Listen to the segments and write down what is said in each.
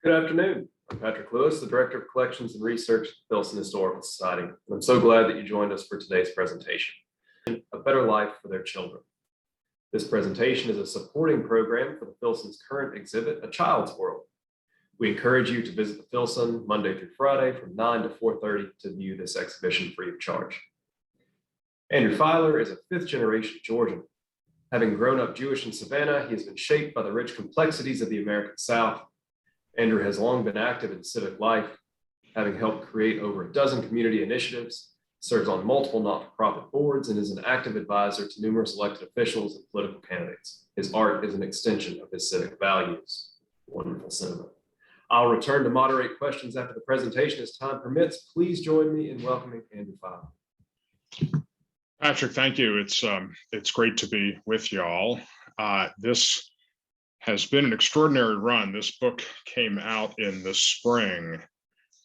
Good afternoon. I'm Patrick Lewis, the Director of Collections and Research at the Filson Historical Society. And I'm so glad that you joined us for today's presentation, A Better Life for Their Children. This presentation is a supporting program for the Filson's current exhibit, A Child's World. We encourage you to visit the Filson Monday through Friday from 9 to 4:30 to view this exhibition free of charge. Andrew Feiler is a fifth-generation Georgian. Having grown up Jewish in Savannah, he has been shaped by the rich complexities of the American South. Andrew has long been active in civic life, having helped create over a dozen community initiatives, serves on multiple not-for-profit boards, and is an active advisor to numerous elected officials and political candidates. His art is an extension of his civic values. Wonderful sentiment. I'll return to moderate questions after the presentation as time permits. Please join me in welcoming Andrew Feiler. Patrick, thank you. It's great to be with y'all. This has been an extraordinary run. This book came out in the spring.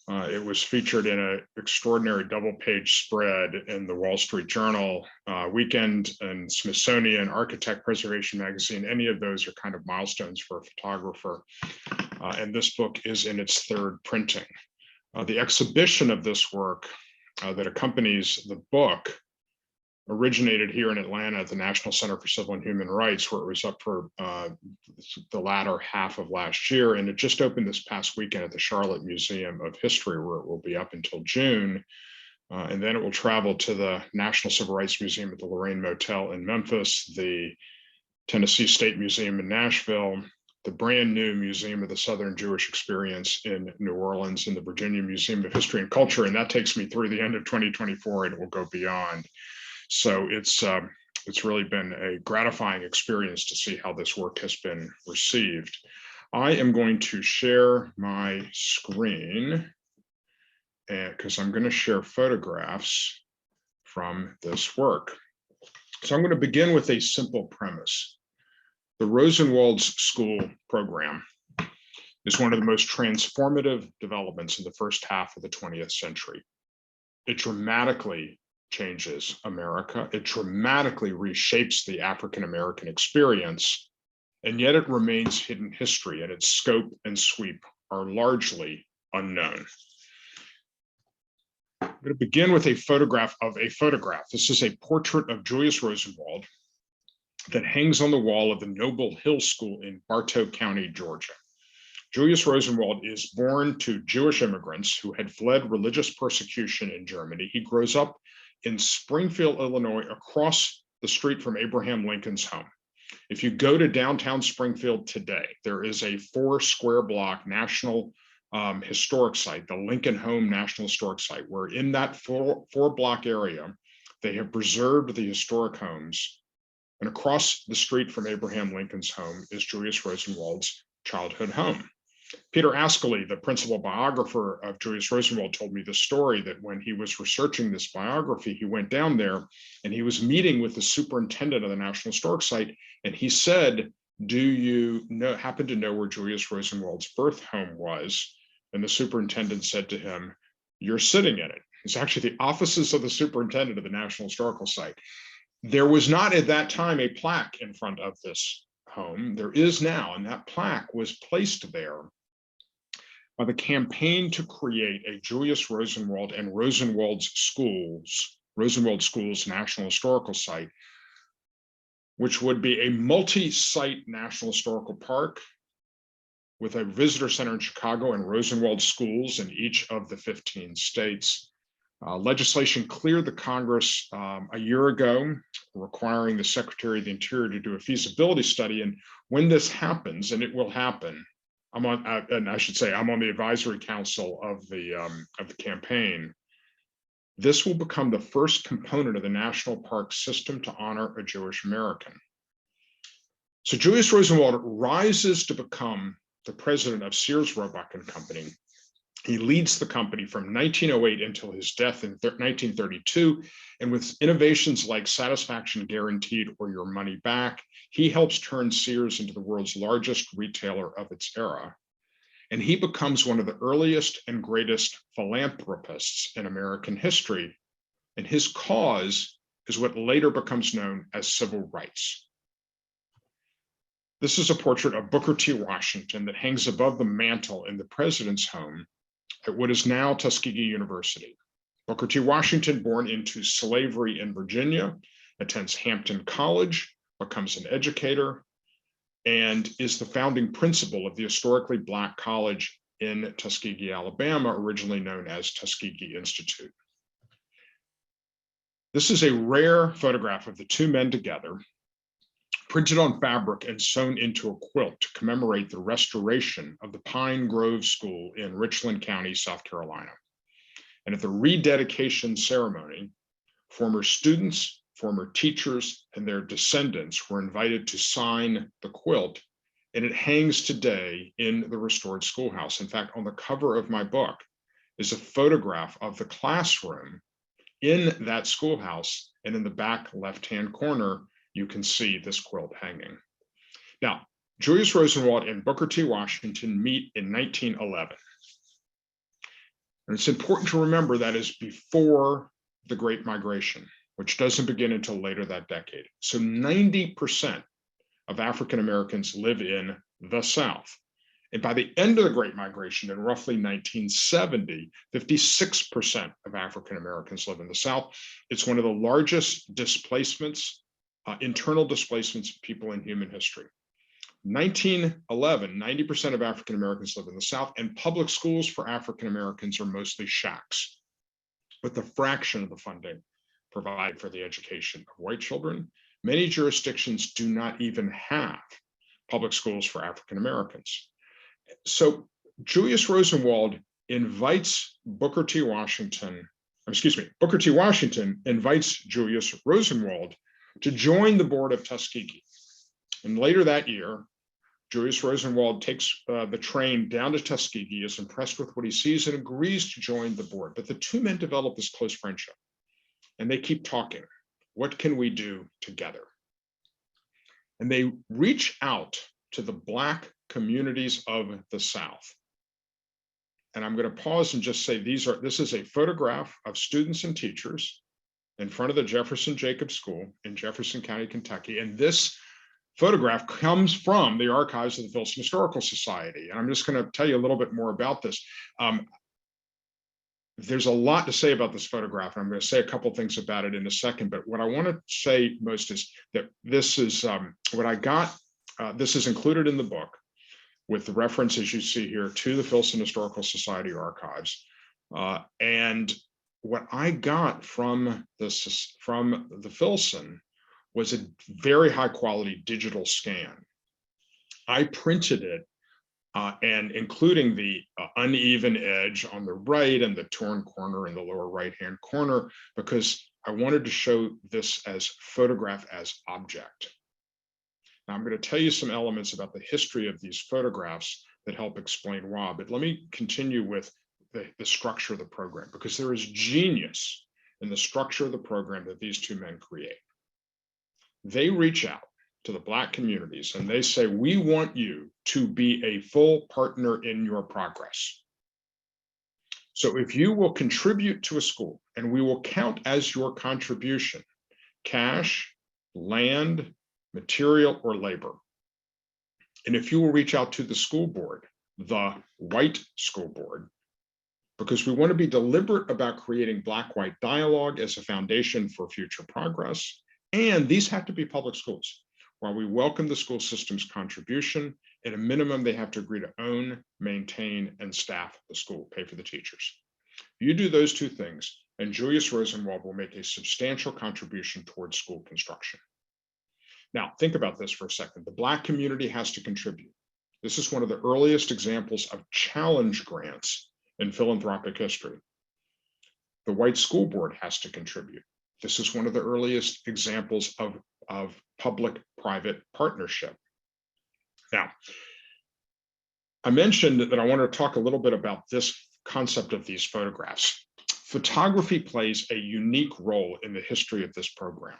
It was featured in an extraordinary double-page spread in the Wall Street Journal, Weekend, and Smithsonian, Architect Preservation Magazine. Any of those are kind of milestones for a photographer. And this book is in its third printing. The exhibition of this work that accompanies the book originated here in Atlanta at the National Center for Civil and Human Rights, where it was up for the latter half of last year. And it just opened this past weekend at the Charlotte Museum of History, where it will be up until June. And then it will travel to the National Civil Rights Museum at the Lorraine Motel in Memphis, the Tennessee State Museum in Nashville, the brand new Museum of the Southern Jewish Experience in New Orleans, and the Virginia Museum of History and Culture. And that takes me through the end of 2024, and it will go beyond. So it's really been a gratifying experience to see how this work has been received. I am going to share my screen because I'm going to share photographs from this work. So I'm going to begin with a simple premise. The Rosenwald School program is one of the most transformative developments in the first half of the 20th century. It dramatically changes America. It dramatically reshapes the African-American experience, and yet it remains hidden history, and its scope and sweep are largely unknown. I'm going to begin with a photograph of a photograph. This is a portrait of Julius Rosenwald that hangs on the wall of the Noble Hill School in Bartow County, Georgia. Julius Rosenwald is born to Jewish immigrants who had fled religious persecution in Germany. He grows up in Springfield, Illinois, across the street from Abraham Lincoln's home. If you go to downtown Springfield today, there is a 4-square block national historic site, the Lincoln Home National Historic Site, where in that four block area, they have preserved the historic homes. And across the street from Abraham Lincoln's home is Julius Rosenwald's childhood home. Peter Ascoli, the principal biographer of Julius Rosenwald, told me the story that when he was researching this biography, he went down there and he was meeting with the superintendent of the National Historic Site. And he said, do you happen to know where Julius Rosenwald's birth home was? And the superintendent said to him, you're sitting in it. It's actually the offices of the superintendent of the National Historical Site. There was not at that time a plaque in front of this home. There is now, and that plaque was placed there by the campaign to create a Julius Rosenwald and Rosenwald Schools National Historical Site, which would be a multi-site national historical park with a visitor center in Chicago and Rosenwald schools in each of the 15 states. Legislation cleared the Congress a year ago, requiring the Secretary of the Interior to do a feasibility study. And when this happens, and it will happen, I'm on the advisory council of the campaign. This will become the first component of the national park system to honor a Jewish American. So Julius Rosenwald rises to become the president of Sears, Roebuck Company. He leads the company from 1908 until his death in 1932. And with innovations like Satisfaction Guaranteed or Your Money Back, he helps turn Sears into the world's largest retailer of its era. And he becomes one of the earliest and greatest philanthropists in American history. And his cause is what later becomes known as civil rights. This is a portrait of Booker T. Washington that hangs above the mantle in the president's home at what is now Tuskegee University. Booker T. Washington, born into slavery in Virginia, attends Hampton College, becomes an educator, and is the founding principal of the historically Black college in Tuskegee, Alabama, originally known as Tuskegee Institute. This is a rare photograph of the two men together, printed on fabric and sewn into a quilt to commemorate the restoration of the Pine Grove School in Richland County, South Carolina. And at the rededication ceremony, former students, former teachers, and their descendants were invited to sign the quilt, and it hangs today in the restored schoolhouse. In fact, on the cover of my book is a photograph of the classroom in that schoolhouse, and in the back left-hand corner, you can see this quilt hanging. Now, Julius Rosenwald and Booker T. Washington meet in 1911. And it's important to remember that is before the Great Migration, which doesn't begin until later that decade. So 90% of African Americans live in the South. And by the end of the Great Migration in roughly 1970, 56% of African Americans live in the South. It's one of the largest displacements, internal displacements of people in human history. 1911, 90% of African Americans live in the South, and public schools for African Americans are mostly shacks, with a fraction of the funding provided for the education of white children. Many jurisdictions do not even have public schools for African Americans. So Julius Rosenwald invites Booker T. Washington invites Julius Rosenwald to join the board of Tuskegee. And later that year, Julius Rosenwald takes the train down to Tuskegee, is impressed with what he sees, and agrees to join the board. But the two men develop this close friendship, and they keep talking. What can we do together? And they reach out to the Black communities of the South. And I'm going to pause and just say this is a photograph of students and teachers in front of the Jefferson Jacobs School in Jefferson County, Kentucky. And this photograph comes from the archives of the Filson Historical Society. And I'm just going to tell you a little bit more about this. There's a lot to say about this photograph, and I'm going to say a couple things about it in a second. But what I want to say most is that this is what I got. This is included in the book with the references you see here to the Filson Historical Society archives. And what I got from the Filson was a very high quality digital scan. I printed it and including the uneven edge on the right and the torn corner in the lower right-hand corner, because I wanted to show this as photograph as object. Now I'm going to tell you some elements about the history of these photographs that help explain why, but let me continue with the structure of the program, because there is genius in the structure of the program that these two men create. They reach out to the Black communities and they say, we want you to be a full partner in your progress. So if you will contribute to a school, and we will count as your contribution cash, land, material, or labor. And if you will reach out to the school board, the white school board, because we want to be deliberate about creating Black-white dialogue as a foundation for future progress. And these have to be public schools. While we welcome the school system's contribution, at a minimum, they have to agree to own, maintain, and staff the school, pay for the teachers. You do those two things, and Julius Rosenwald will make a substantial contribution towards school construction. Now, think about this for a second. The Black community has to contribute. This is one of the earliest examples of challenge grants in philanthropic history. The white school board has to contribute. This is one of the earliest examples of public-private partnership. Now, I mentioned that I want to talk a little bit about this concept of these photographs. Photography plays a unique role in the history of this program.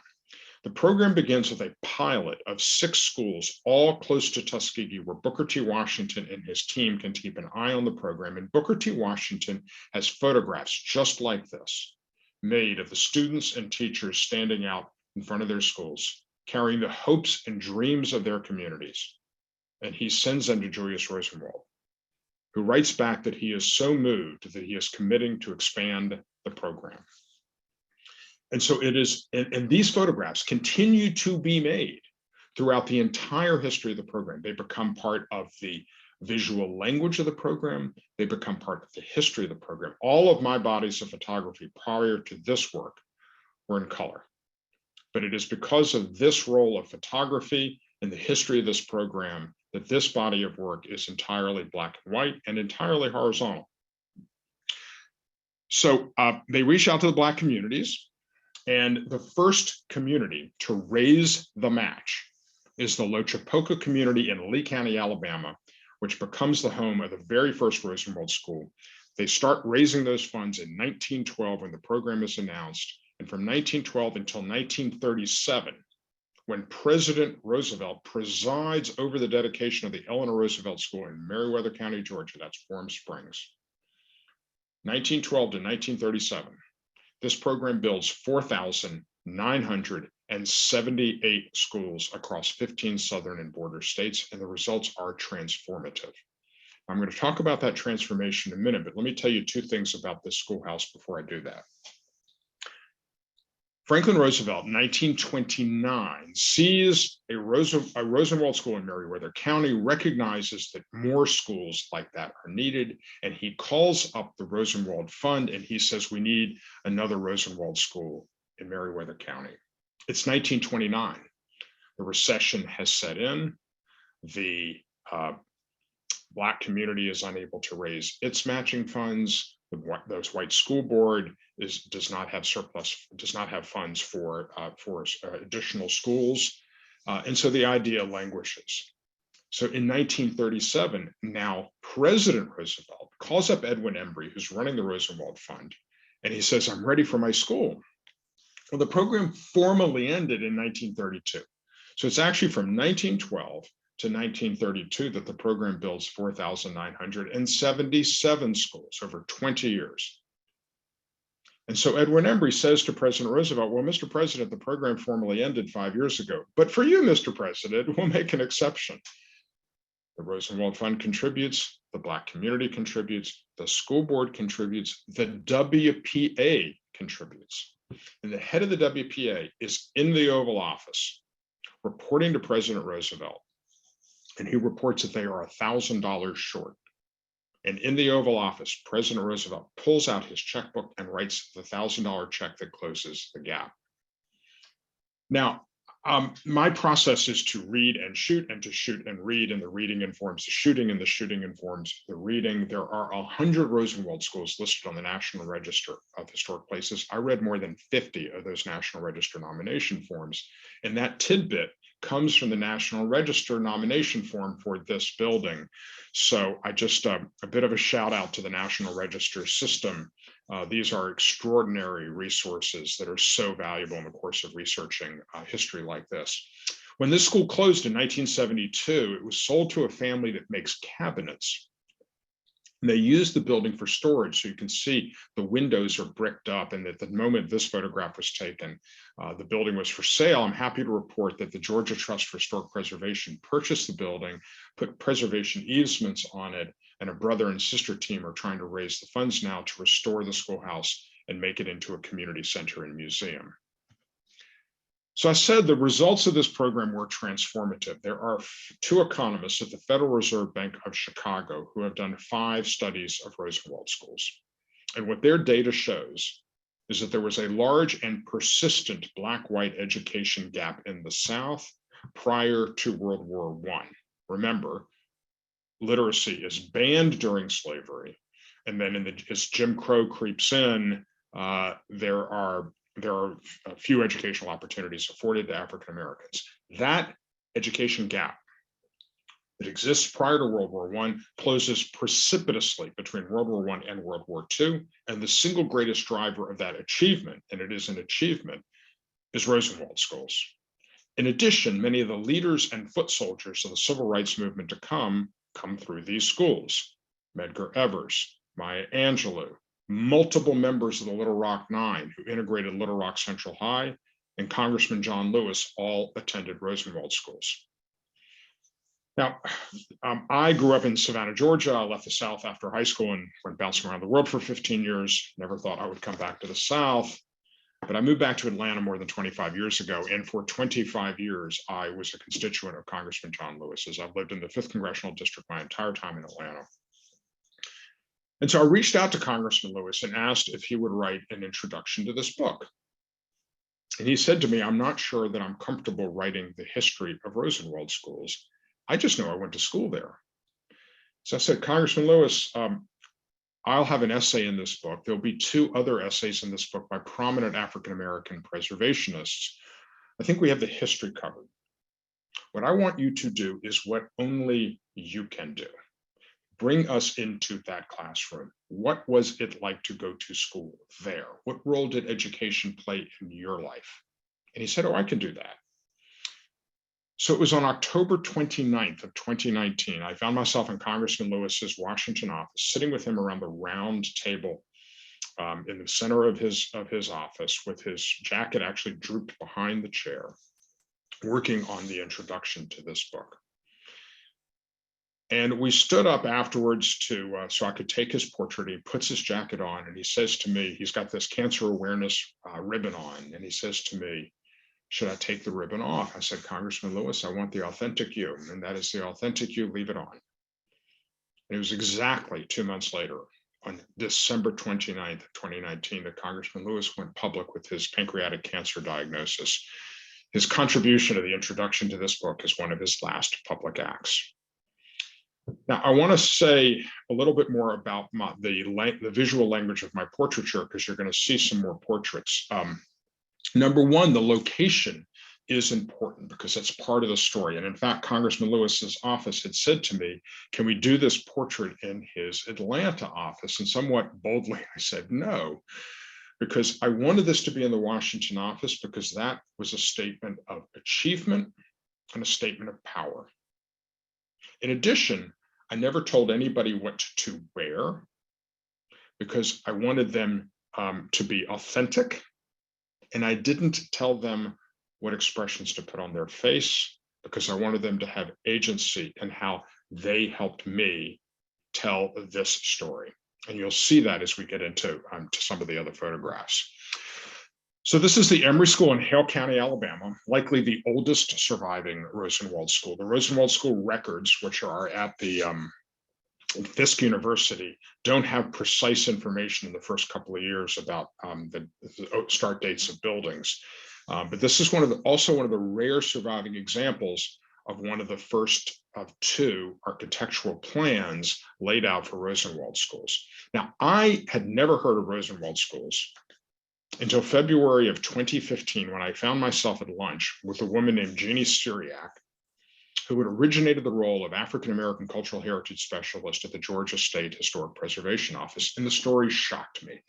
The program begins with a pilot of 6 schools, all close to Tuskegee, where Booker T. Washington and his team can keep an eye on the program. And Booker T. Washington has photographs just like this, made of the students and teachers standing out in front of their schools, carrying the hopes and dreams of their communities. and he sends them to Julius Rosenwald, who writes back that he is so moved that he is committing to expand the program. And so it is, and these photographs continue to be made throughout the entire history of the program. They become part of the visual language of the program. They become part of the history of the program. All of my bodies of photography prior to this work were in color. But it is because of this role of photography in the history of this program that this body of work is entirely black and white and entirely horizontal. So they reach out to the Black communities, and the first community to raise the match is the Lochapoka community in Lee County, Alabama, which becomes the home of the very first Rosenwald School. They start raising those funds in 1912 when the program is announced, and from 1912 until 1937, when President Roosevelt presides over the dedication of the Eleanor Roosevelt School in Meriwether County, Georgia, that's Warm Springs. 1912 to 1937, this program builds 4,978 schools across 15 southern and border states, and the results are transformative. I'm going to talk about that transformation in a minute, but let me tell you two things about this schoolhouse before I do that. Franklin Roosevelt, in 1929, sees a Rosenwald School in Meriwether County, recognizes that more schools like that are needed, and he calls up the Rosenwald Fund and he says, we need another Rosenwald School in Meriwether County. It's 1929. The recession has set in. The Black community is unable to raise its matching funds. Those white school board does not have funds for additional schools, and so the idea languishes. So in 1937, now President Roosevelt calls up Edwin Embry, who's running the Rosenwald Fund, and he says, "I'm ready for my school." Well, the program formally ended in 1932, so it's actually from 1912 to 1932 that the program builds 4,977 schools over 20 years. And so Edwin Embry says to President Roosevelt, well, Mr. President, the program formally ended 5 years ago, but for you, Mr. President, we'll make an exception. The Rosenwald Fund contributes, the Black community contributes, the school board contributes, the WPA contributes. And the head of the WPA is in the Oval Office reporting to President Roosevelt. And he reports that they are $1,000 short. And in the Oval Office, President Roosevelt pulls out his checkbook and writes the $1,000 check that closes the gap. Now, my process is to read and shoot, and to shoot and read, and the reading informs the shooting, and the shooting informs the reading. There are 100 Rosenwald schools listed on the National Register of Historic Places. I read more than 50 of those National Register nomination forms, and that tidbit comes from the National Register nomination form for this building. So I just a bit of a shout out to the National Register system. These are extraordinary resources that are so valuable in the course of researching history like this. When this school closed in 1972, it was sold to a family that makes cabinets. And they used the building for storage. So you can see the windows are bricked up, and at the moment this photograph was taken, the building was for sale. I'm happy to report that the Georgia Trust for Historic Preservation purchased the building, put preservation easements on it, and a brother and sister team are trying to raise the funds now to restore the schoolhouse and make it into a community center and museum. So I said the results of this program were transformative. There are two economists at the Federal Reserve Bank of Chicago who have done 5 studies of Rosenwald schools. And what their data shows is that there was a large and persistent Black-white education gap in the South prior to World War I. Remember, literacy is banned during slavery. And then as Jim Crow creeps in, there are few educational opportunities afforded to African Americans. That education gap that exists prior to World War I closes precipitously between World War I and World War II. And the single greatest driver of that achievement, and it is an achievement, is Rosenwald schools. In addition, many of the leaders and foot soldiers of the civil rights movement to come through these schools. Medgar Evers, Maya Angelou, multiple members of the Little Rock Nine who integrated Little Rock Central High, and Congressman John Lewis all attended Rosenwald schools. Now, I grew up in Savannah, Georgia. I left the South after high school and went bouncing around the world for 15 years. Never thought I would come back to the South. But I moved back to Atlanta more than 25 years ago. And for 25 years, I was a constituent of Congressman John Lewis, as I've lived in the 5th Congressional District my entire time in Atlanta. And so I reached out to Congressman Lewis and asked if he would write an introduction to this book. And he said to me, I'm not sure that I'm comfortable writing the history of Rosenwald schools. I just know I went to school there. So I said, Congressman Lewis, I'll have an essay in this book. There'll be 2 other essays in this book by prominent African-American preservationists. I think we have the history covered. What I want you to do is what only you can do. Bring us into that classroom. What was it like to go to school there? What role did education play in your life? And he said, oh, I can do that. So it was on October 29th of 2019, I found myself in Congressman Lewis's Washington office, sitting with him around the round table in the center of his office, with his jacket actually drooped behind the chair, working on the introduction to this book. And we stood up afterwards so I could take his portrait. He puts his jacket on and he says to me, he's got this cancer awareness ribbon on, and he says to me, should I take the ribbon off? I said, Congressman Lewis, I want the authentic you, and that is the authentic you, leave it on. And it was exactly 2 months later, on December 29th, 2019, that Congressman Lewis went public with his pancreatic cancer diagnosis. His contribution to the introduction to this book is one of his last public acts. Now, I want to say a little bit more about the visual language of my portraiture, because you're going to see some more portraits. Number one, the location is important because that's part of the story. And in fact, Congressman Lewis's office had said to me, can we do this portrait in his Atlanta office? And somewhat boldly, I said no, because I wanted this to be in the Washington office, because that was a statement of achievement and a statement of power. In addition, I never told anybody what to wear, because I wanted them to be authentic. And I didn't tell them what expressions to put on their face, because I wanted them to have agency in how they helped me tell this story. And you'll see that as we get into to some of the other photographs. So this is the Emory School in Hale County, Alabama, likely the oldest surviving Rosenwald School. The Rosenwald School records, which are at the Fisk University, don't have precise information in the first couple of years about the start dates of buildings. But this is also one of the rare surviving examples of one of the first of 2 architectural plans laid out for Rosenwald schools. Now, I had never heard of Rosenwald schools until February of 2015, when I found myself at lunch with a woman named Jeannie Syriac, who had originated the role of African-American Cultural Heritage Specialist at the Georgia State Historic Preservation Office. And the story shocked me.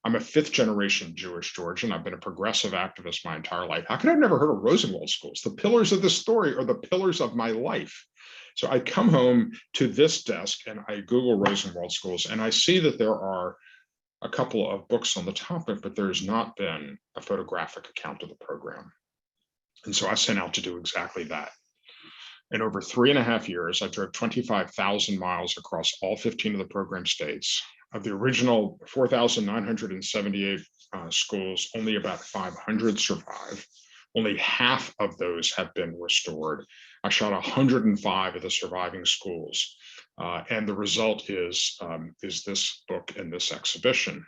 I'm a 5th-generation Jewish Georgian. I've been a progressive activist my entire life. How could I have never heard of Rosenwald schools? The pillars of this story are the pillars of my life. So I come home to this desk and I Google Rosenwald schools, and I see that there are a couple of books on the topic, but there's not been a photographic account of the program. And so I set out to do exactly that. And over 3.5 years, I drove 25,000 miles across all 15 of the program states. Of the original 4,978 schools, only about 500 survive. Only half of those have been restored. I shot 105 of the surviving schools. And the result is this book and this exhibition.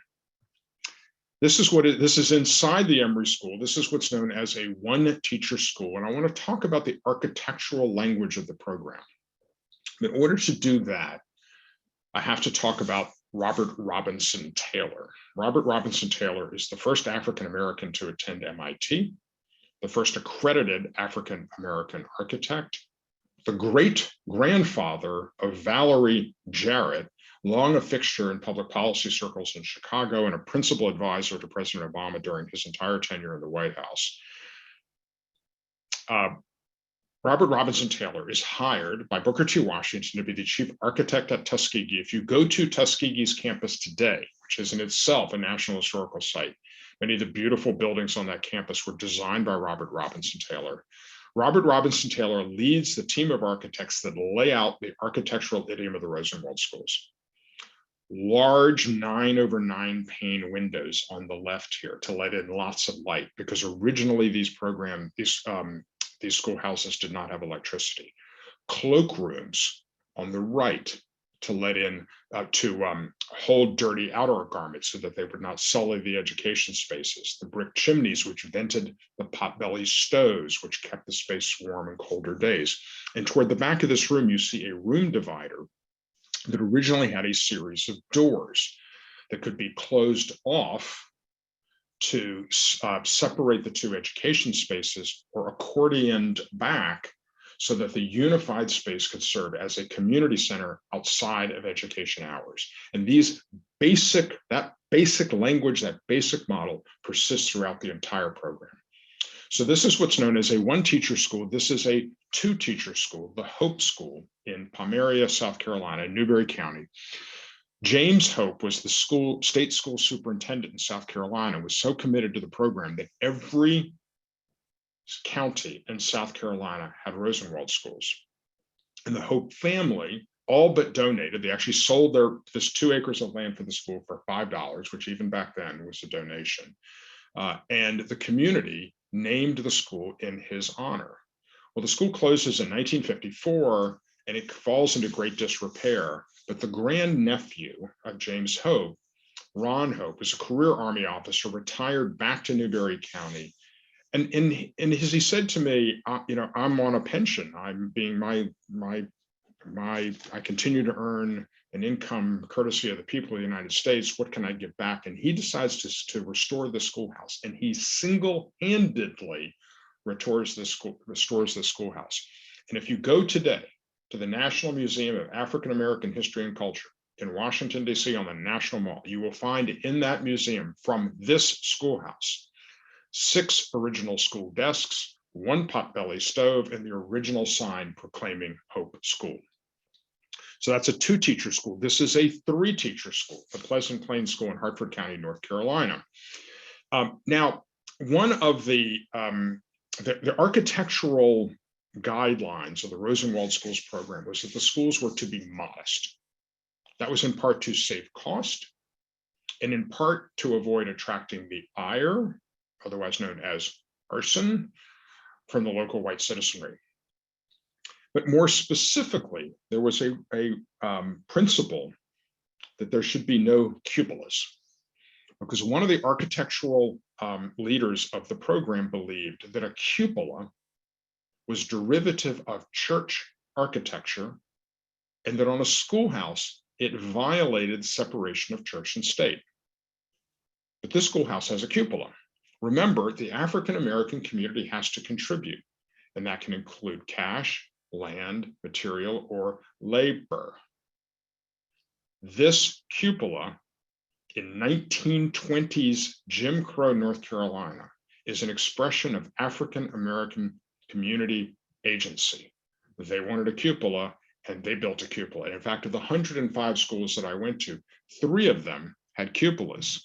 This is inside the Emory School. This is what's known as a one-teacher school. And I want to talk about the architectural language of the program. In order to do that, I have to talk about Robert Robinson Taylor. Robert Robinson Taylor is the first African-American to attend MIT, the first accredited African-American architect, the great-grandfather of Valerie Jarrett, long a fixture in public policy circles in Chicago and a principal advisor to President Obama during his entire tenure in the White House. Robert Robinson Taylor is hired by Booker T. Washington to be the chief architect at Tuskegee. If you go to Tuskegee's campus today, which is in itself a National Historical Site, many of the beautiful buildings on that campus were designed by Robert Robinson Taylor. Robert Robinson Taylor leads the team of architects that lay out the architectural idiom of the Rosenwald schools. Large 9/9 pane windows on the left here to let in lots of light, because originally these schoolhouses did not have electricity. Cloakrooms on the right to let in, to hold dirty outdoor garments so that they would not sully the education spaces. The brick chimneys, which vented the potbelly stoves, which kept the space warm in colder days. And toward the back of this room, you see a room divider that originally had a series of doors that could be closed off to separate the two education spaces, or accordioned back so that the unified space could serve as a community center outside of education hours. And that basic language, that basic model persists throughout the entire program. So this is what's known as a one-teacher school. This is a two-teacher school, the Hope School in Pomeria, South Carolina, Newberry County. James Hope was the state school superintendent in South Carolina, was so committed to the program that every county in South Carolina had Rosenwald schools. And the Hope family all but donated. They actually sold this 2 acres of land for the school for $5, which even back then was a donation. And the community named the school in his honor. Well, the school closes in 1954 and it falls into great disrepair. But the grandnephew of James Hope, Ron Hope, is a career Army officer, retired back to Newberry County. And he said to me, I'm on a pension. I'm being I continue to earn an income courtesy of the people of the United States. What can I give back? And he decides to restore the schoolhouse, and he single-handedly restores the schoolhouse. And if you go today to the National Museum of African American History and Culture in Washington, D.C. on the National Mall, you will find in that museum, from this schoolhouse, 6 original school desks, 1 potbelly stove, and the original sign proclaiming Hope School. So that's a 2-teacher school. This is a 3-teacher school, the Pleasant Plains School in Hartford County, North Carolina. Now, one of the architectural guidelines of the Rosenwald Schools program was that the schools were to be modest. That was in part to save cost, and in part to avoid attracting the ire, otherwise known as arson, from the local white citizenry. But more specifically, there was a principle that there should be no cupolas, because one of the architectural leaders of the program believed that a cupola was derivative of church architecture, and that on a schoolhouse, it violated separation of church and state. But this schoolhouse has a cupola. Remember, the African American community has to contribute, and that can include cash, land, material, or labor. This cupola in 1920s Jim Crow, North Carolina, is an expression of African American community agency. They wanted a cupola, and they built a cupola. And in fact, of the 105 schools that I went to, 3 of them had cupolas.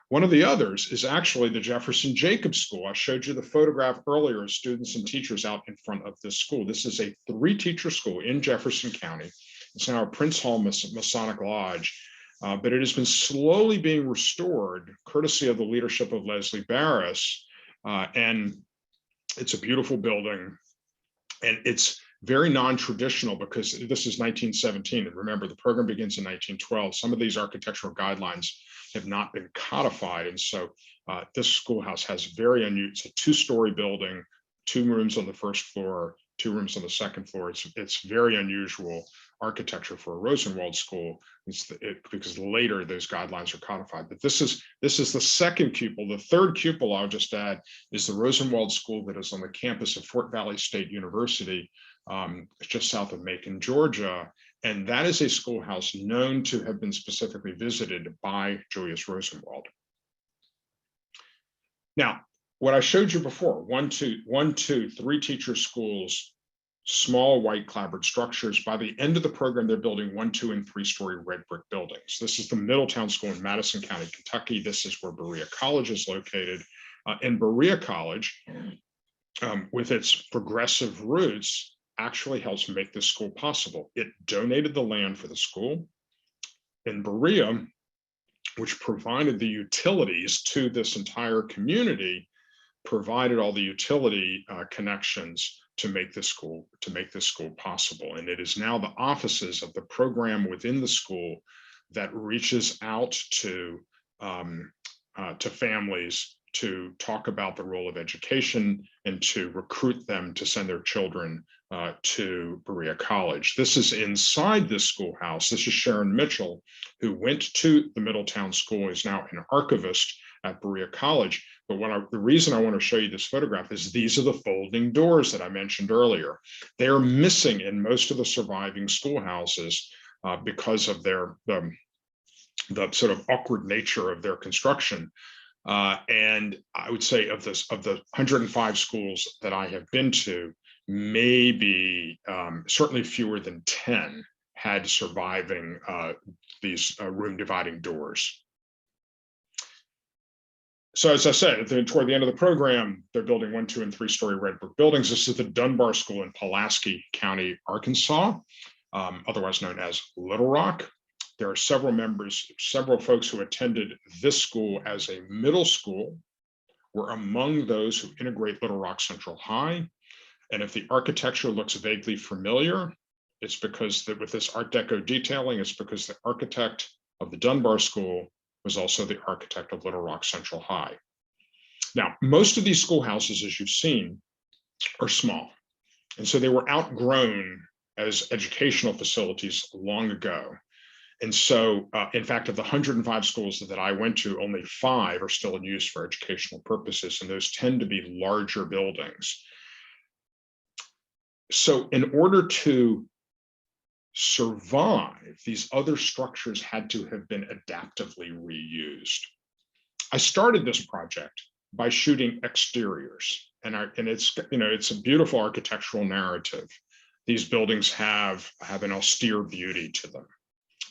One of the others is actually the Jefferson Jacobs School. I showed you the photograph earlier of students and teachers out in front of this school. This is a 3-teacher school in Jefferson County. It's now a Prince Hall Masonic Lodge, but it has been slowly being restored courtesy of the leadership of Leslie Barris. And it's a beautiful building, and it's very non-traditional because this is 1917. And remember, the program begins in 1912. Some of these architectural guidelines have not been codified. And so this schoolhouse has very unusual, it's a 2-story building, 2 rooms on the first floor, 2 rooms on the second floor. It's very unusual architecture for a Rosenwald school, because later those guidelines are codified. But this is the second cupola. The third cupola, I'll just add, is the Rosenwald School that is on the campus of Fort Valley State University, just south of Macon, Georgia. And that is a schoolhouse known to have been specifically visited by Julius Rosenwald. Now, what I showed you before, 1, 2, 3-teacher schools, small white clapboard structures. By the end of the program, they're building 1, 2, and 3-story red brick buildings. This is the Middletown School in Madison County, Kentucky. This is where Berea College is located. In Berea College, with its progressive roots, actually helps make this school possible. It donated the land for the school. In Berea, which provided the utilities to this entire community, provided all the utility connections to make this school possible. And it is now the offices of the program within the school that reaches out to families to talk about the role of education and to recruit them to send their children to Berea College. This is inside this schoolhouse. This is Sharon Mitchell, who went to the Middletown School, is now an archivist at Berea College. But the reason I want to show you this photograph is these are the folding doors that I mentioned earlier. They are missing in most of the surviving schoolhouses because of the sort of awkward nature of their construction. And I would say of the 105 schools that I have been to, maybe certainly fewer than 10 had surviving these room dividing doors. So as I said, toward the end of the program, they're building 1, 2, and 3-story red brick buildings. This is the Dunbar School in Pulaski County, Arkansas, otherwise known as Little Rock. There are several folks who attended this school as a middle school were among those who integrate Little Rock Central High. And if the architecture looks vaguely familiar, it's because with this Art Deco detailing, it's because the architect of the Dunbar School was also the architect of Little Rock Central High. Now, most of these schoolhouses, as you've seen, are small. And so they were outgrown as educational facilities long ago. And so, in fact, of the 105 schools that I went to, only 5 are still in use for educational purposes, and those tend to be larger buildings. So in order to survive, these other structures had to have been adaptively reused. I started this project by shooting exteriors, and it's a beautiful architectural narrative. These buildings have an austere beauty to them.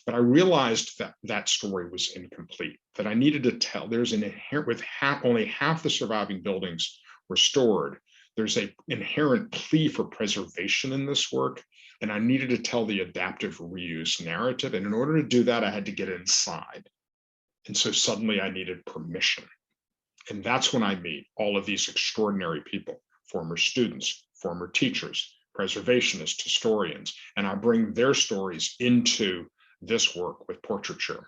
But I realized that that story was incomplete, that I needed to tell. There's an inherent, with only half the surviving buildings restored, there's an inherent plea for preservation in this work, and I needed to tell the adaptive reuse narrative. And in order to do that, I had to get inside. And so suddenly I needed permission. And that's when I meet all of these extraordinary people, former students, former teachers, preservationists, historians, and I bring their stories into this work with portraiture.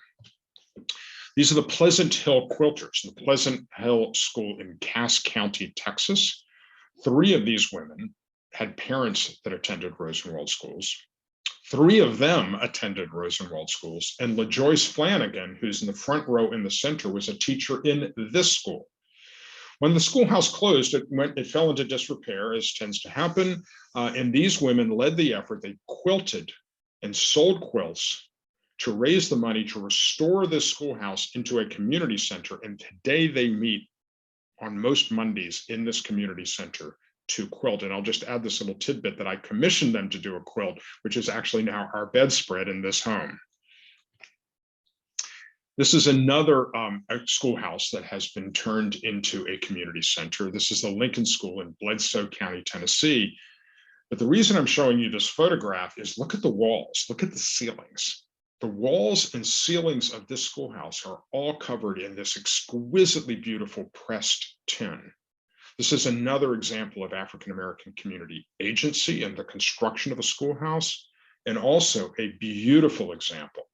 These are the Pleasant Hill quilters, the Pleasant Hill School in Cass County, Texas. 3 of these women had parents that attended Rosenwald schools. 3 of them attended Rosenwald schools, and LaJoyce Flanagan, who's in the front row in the center, was a teacher in this school. When the schoolhouse closed, it fell into disrepair, as tends to happen, and these women led the effort. They quilted and sold quilts to raise the money to restore this schoolhouse into a community center. And today they meet on most Mondays in this community center to quilt. And I'll just add this little tidbit that I commissioned them to do a quilt, which is actually now our bedspread in this home. This is another schoolhouse that has been turned into a community center. This is the Lincoln School in Bledsoe County, Tennessee. But the reason I'm showing you this photograph is look at the walls, look at the ceilings. The walls and ceilings of this schoolhouse are all covered in this exquisitely beautiful pressed tin. This is another example of African-American community agency in the construction of a schoolhouse, and also a beautiful example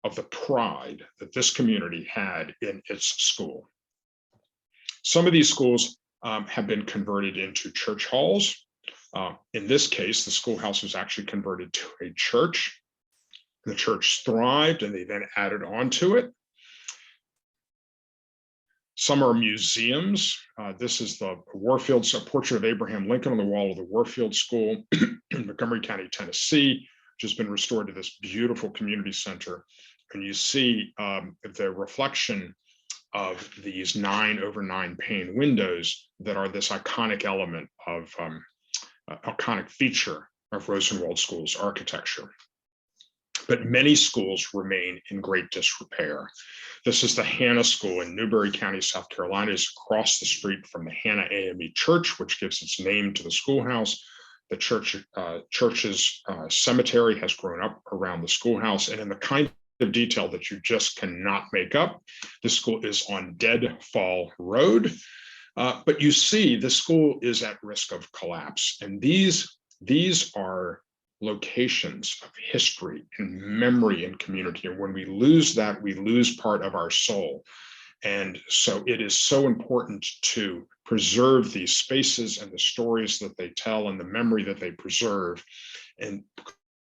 of the pride that this community had in its school. Some of these schools have been converted into church halls. In this case, the schoolhouse was actually converted to a church. The church thrived, and they then added on to it. Some are museums. This is the Warfield's portrait of Abraham Lincoln on the wall of the Warfield School in Montgomery County, Tennessee, which has been restored to this beautiful community center. And you see the reflection of these 9/9 pane windows that are this iconic element of iconic feature of Rosenwald School's architecture. but many schools remain in great disrepair. This is the Hannah School in Newberry County, South Carolina. It's across the street from the Hannah AME Church, which gives its name to the schoolhouse. The church's cemetery has grown up around the schoolhouse, and in the kind of detail that you just cannot make up, the school is on Deadfall Road. But you see, the school is at risk of collapse, and these are locations of history and memory and community. And when we lose that, we lose part of our soul. And so it is so important to preserve these spaces and the stories that they tell and the memory that they preserve. And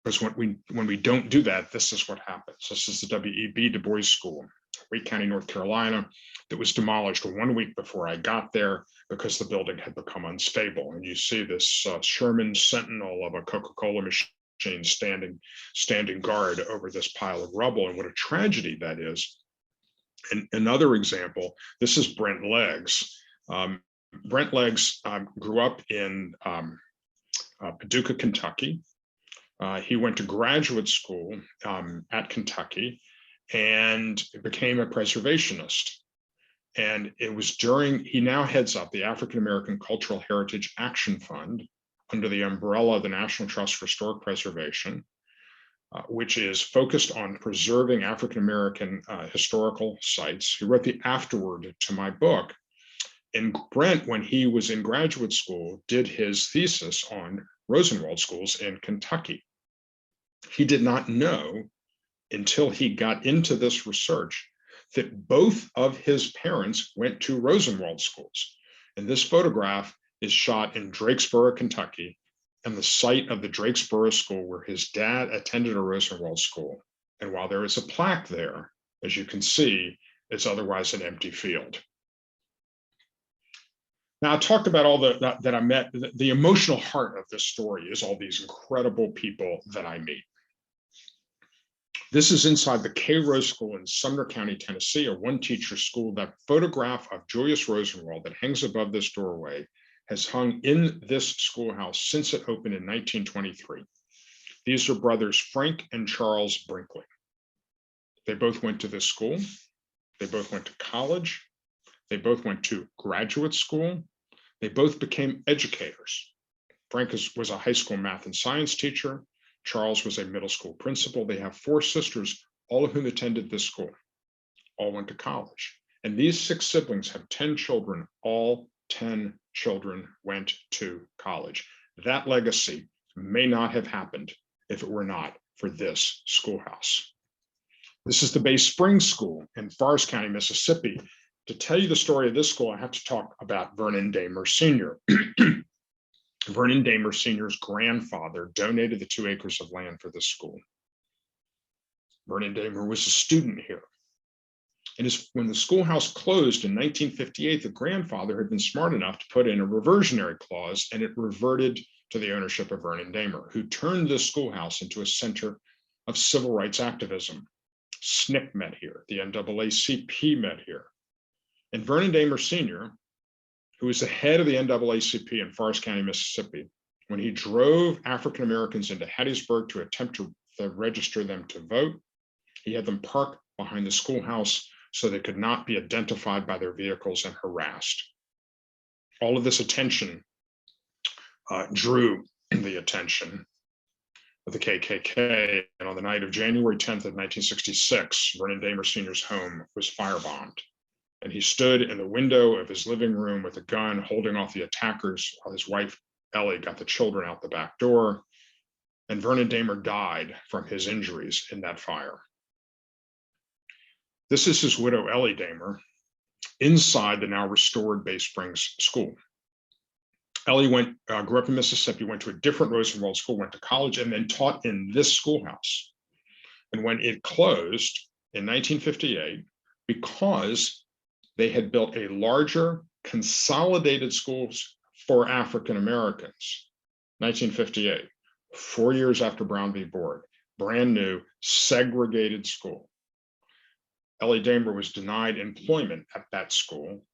because when we don't do that, this is what happens. This is the W.E.B. Du Bois School, Wake County, North Carolina, that was demolished 1 week before I got there because the building had become unstable. And you see this Sherman Sentinel of a Coca-Cola machine standing guard over this pile of rubble. And what a tragedy that is. And another example, this is Brent Leggs. Brent Leggs grew up in Paducah, Kentucky. He went to graduate school at Kentucky and became a preservationist. And it was he now heads up the African American Cultural Heritage Action Fund under the umbrella of the National Trust for Historic Preservation, which is focused on preserving African American historical sites. He wrote the afterword to my book. And Brent, when he was in graduate school, did his thesis on Rosenwald schools in Kentucky. He did not know until he got into this research that both of his parents went to Rosenwald schools. And this photograph is shot in Drakesboro, Kentucky, and the site of the Drakesboro School where his dad attended a Rosenwald school. And while there is a plaque there, as you can see, it's otherwise an empty field. Now, I talked about all that I met. The emotional heart of this story is all these incredible people that I meet. This is inside the K. Rose School in Sumner County, Tennessee, a one-teacher school. That photograph of Julius Rosenwald that hangs above this doorway has hung in this schoolhouse since it opened in 1923. These are brothers Frank and Charles Brinkley. They both went to this school. They both went to college. They both went to graduate school. They both became educators. Frank was a high school math and science teacher. Charles was a middle school principal. They have 4 sisters, all of whom attended this school, all went to college. And these 6 siblings have 10 children. All 10 children went to college. That legacy may not have happened if it were not for this schoolhouse. This is the Bay Springs School in Forest County, Mississippi. To tell you the story of this school, I have to talk about Vernon Damer Sr. Vernon Damer Sr.'s grandfather donated the 2 acres of land for this school. Vernon Damer was a student here. And when the schoolhouse closed in 1958, the grandfather had been smart enough to put in a reversionary clause, and it reverted to the ownership of Vernon Damer, who turned this schoolhouse into a center of civil rights activism. SNCC met here, the NAACP met here. And Vernon Damer Sr., who was the head of the NAACP in Forest County, Mississippi, when he drove African Americans into Hattiesburg to attempt to register them to vote, he had them park behind the schoolhouse so they could not be identified by their vehicles and harassed. All of this attention drew the attention of the KKK, and on the night of January 10th of 1966, Vernon Damer Sr.'s home was firebombed. And he stood in the window of his living room with a gun holding off the attackers while his wife, Ellie, got the children out the back door. And Vernon Damer died from his injuries in that fire. This is his widow, Ellie Damer, inside the now restored Bay Springs School. Ellie grew up in Mississippi, went to a different Rosenwald school, went to college, and then taught in this schoolhouse. And when it closed in 1958, because they had built a larger consolidated schools for African Americans, 1958, 4 years after Brown v. Board, brand new segregated school. Ellie Damer was denied employment at that school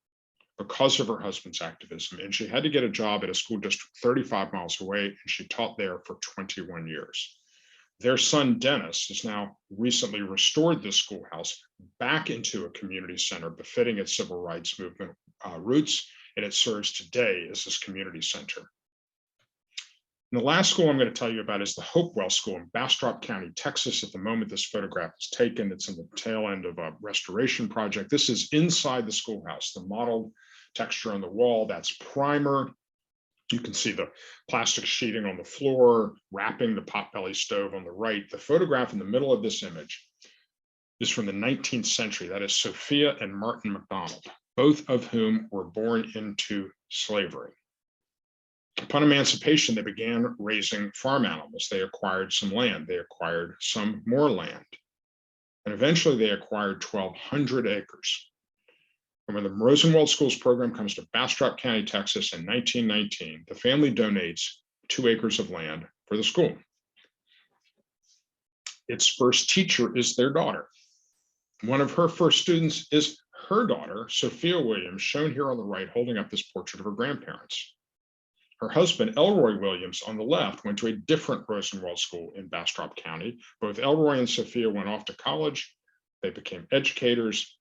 because of her husband's activism, and she had to get a job at a school district 35 miles away, and she taught there for 21 years. Their son, Dennis, has now recently restored this schoolhouse back into a community center befitting its civil rights movement roots, and it serves today as this community center. And the last school I'm going to tell you about is the Hopewell School in Bastrop County, Texas. At the moment this photograph is taken, it's in the tail end of a restoration project. This is inside the schoolhouse, the mottled texture on the wall, that's primer. You can see the plastic sheeting on the floor, wrapping the potbelly stove on the right. The photograph in the middle of this image is from the 19th century. That is Sophia and Martin McDonald, both of whom were born into slavery. Upon emancipation, they began raising farm animals. They acquired some land. They acquired some more land. And eventually they acquired 1,200 acres. And when the Rosenwald Schools program comes to Bastrop County, Texas in 1919, the family donates 2 acres of land for the school. Its first teacher is their daughter. One of her first students is her daughter, Sophia Williams, shown here on the right, holding up this portrait of her grandparents. Her husband, Elroy Williams, on the left, went to a different Rosenwald school in Bastrop County. Both Elroy and Sophia went off to college. They became educators,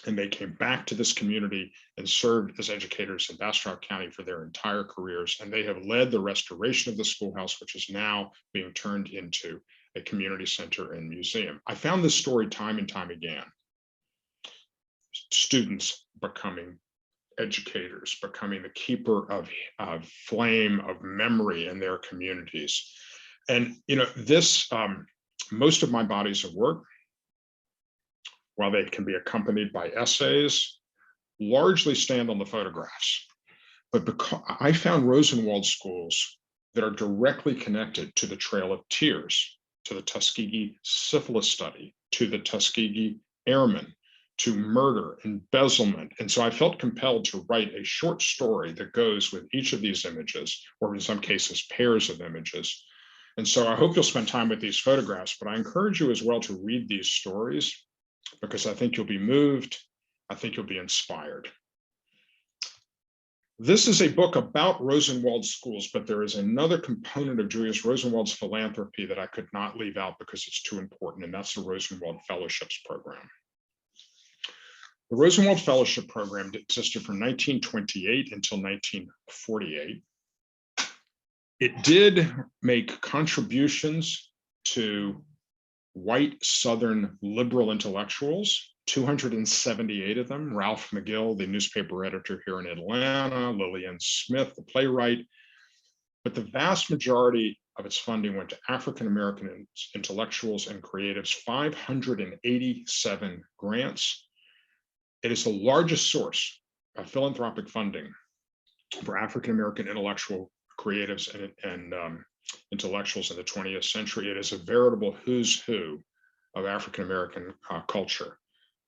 and they came back to this community and served as educators in Bastrop County for their entire careers. And they have led the restoration of the schoolhouse, which is now being turned into a community center and museum. I found this story time and time again. Students becoming educators, becoming the keeper of flame of memory in their communities. And this, most of my bodies of work, while they can be accompanied by essays, largely stand on the photographs. But because I found Rosenwald schools that are directly connected to the Trail of Tears, to the Tuskegee syphilis study, to the Tuskegee Airmen, to murder, embezzlement. And so I felt compelled to write a short story that goes with each of these images, or in some cases, pairs of images. And so I hope you'll spend time with these photographs, but I encourage you as well to read these stories, because I think you'll be moved. I think you'll be inspired. This is a book about Rosenwald schools, but there is another component of Julius Rosenwald's philanthropy that I could not leave out because it's too important, and that's the Rosenwald Fellowships program. The Rosenwald Fellowship program existed from 1928 until 1948. It did make contributions to white Southern liberal intellectuals, 278 of them. Ralph McGill, the newspaper editor here in Atlanta, Lillian Smith, the playwright. But the vast majority of its funding went to African-American intellectuals and creatives, 587 grants. It is the largest source of philanthropic funding for African-American intellectual creatives and intellectuals in the 20th century. It is a veritable who's who of African-American culture.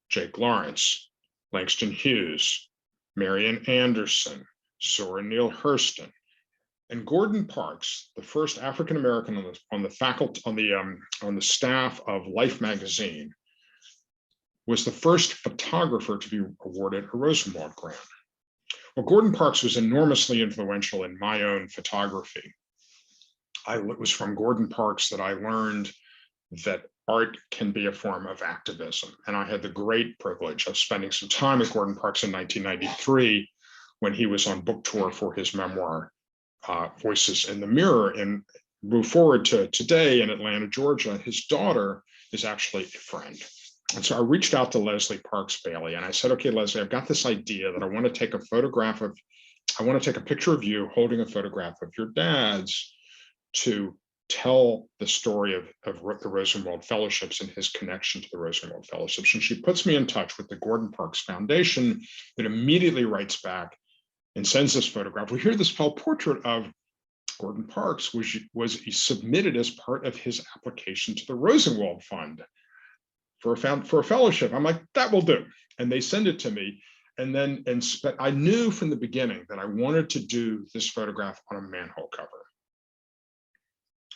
Jake Lawrence, Langston Hughes, Marian Anderson, Zora Neale Hurston, and Gordon Parks, the first African-American on the faculty, on the staff of Life magazine, was the first photographer to be awarded a Rosenwald grant. Well, Gordon Parks was enormously influential in my own photography. It was from Gordon Parks that I learned that art can be a form of activism. And I had the great privilege of spending some time with Gordon Parks in 1993 when he was on book tour for his memoir, Voices in the Mirror. And move forward to today in Atlanta, Georgia, his daughter is actually a friend. And so I reached out to Leslie Parks Bailey and I said, okay, Leslie, I've got this idea that I want to take a picture of you holding a photograph of your dad's to tell the story of the Rosenwald Fellowships and his connection to the Rosenwald Fellowships. And she puts me in touch with the Gordon Parks Foundation that immediately writes back and sends this photograph. We hear this portrait of Gordon Parks was submitted as part of his application to the Rosenwald Fund for a fellowship. I'm like, that will do. And they send it to me. But I knew from the beginning that I wanted to do this photograph on a manhole cover,